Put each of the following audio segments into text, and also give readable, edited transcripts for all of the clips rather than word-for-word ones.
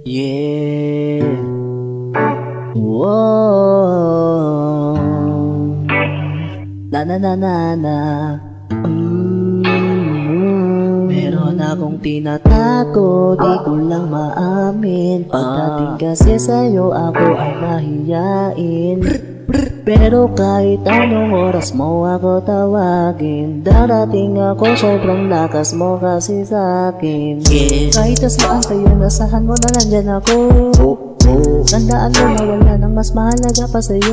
Yeah. Whoa. Na na na na na. Meron akong tinatago, di ko lang maamin. Pagdating kasi sa'yo, ako ay mahiyain. Pero kahit anong oras mo ako tawagin, darating ako, sobrang lakas mo kasi sa'kin. Kahit nasaan kayo, nasahan mo na nandyan ako. Tandaan mo na wala nang mas mahalaga pa sa'yo.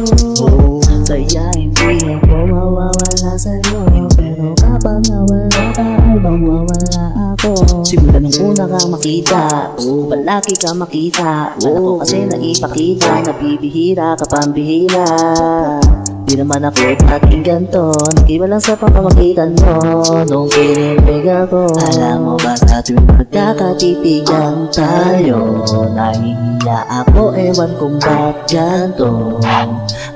Kaya hindi ako mawawala sa'yo. Pero kapag nawala ka, ay mawawala ako. Simula nung una kang makita, palagi ka makita. Ako kasi naipakita, nabibihira ka pambihira. Di naman ako dating ganto, nag-iba lang sa pamamagitan mo. Nung kinilig ako, alam mo ba sa tuwing magkakatitigan tayo, nahihiya ako, ewan kung ba't ganto.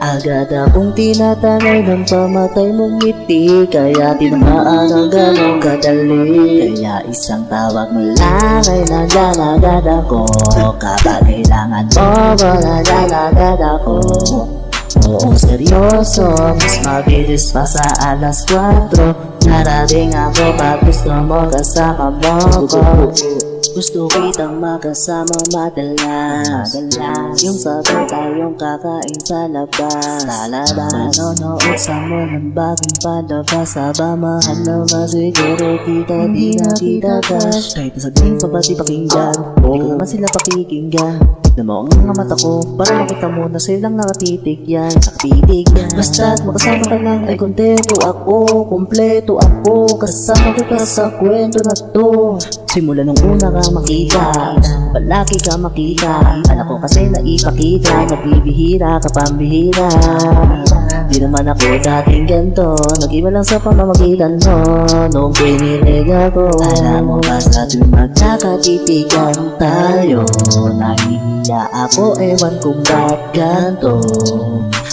Agad akong tinatangay ng pamatay mong ngiti, kaya tinamaan ang ganong kadali. Kaya isang tawag mo lang ay nandyan agad ako. Kapag kailangan mo, nandyan agad ako. Oo, seryoso, mas mabilis pa sa alas 4. Narating ako pag gusto mo kasama mo ko. Gusto kitang makasama madalas. Yung sabay tayong kakain sa labas. Manonood sa mall ng bagong palabas. Saba mahal naman siguro kita, di na kita cash. Kahit nasabihin pa ba di pakinggan, di ko naman sila pakikinggan. Tignan mo ang mga mata ko, para makita mo na silang nakatitig yan. Basta't makasama ka lang ay kontento ako, kumpleto ako. Kasama kita sa kwento na to. Simula nung una ka makita, palagi ka makita. Alam ko kasi naipakita, nabibihira ka pambihira. Di naman ako dating ganto, nag-iba lang sa pamamagitan mo. Nung kinilig ako, alam mo ba sa tuwing magkakatitigan tayo, nahihiya ako, ewan kung ba't ganto.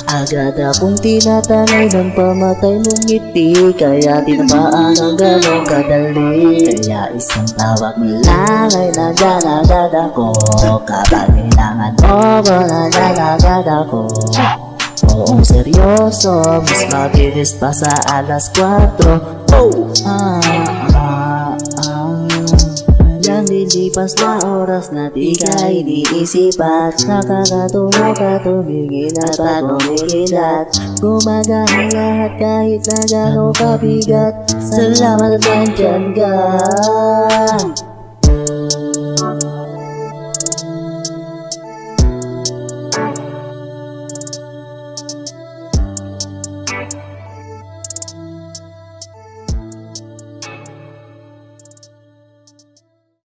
Agad akong tinatangay ng pamatay mong ngiti, kaya tinamaan ang ganong kadali. Kaya isang tawag mo lang ay nandyan agad ako. Kapag kailangan mo, nandyan agad ako. Oo, seryoso, mas mabilis pa sa alas 4. Walang lilipas na oras na di ka iniisip at nakakatuwa ka tumingin at pag-umikilat. Gumagana lahat kahit na gano'ng kabigat. Salamat at nandyan ka.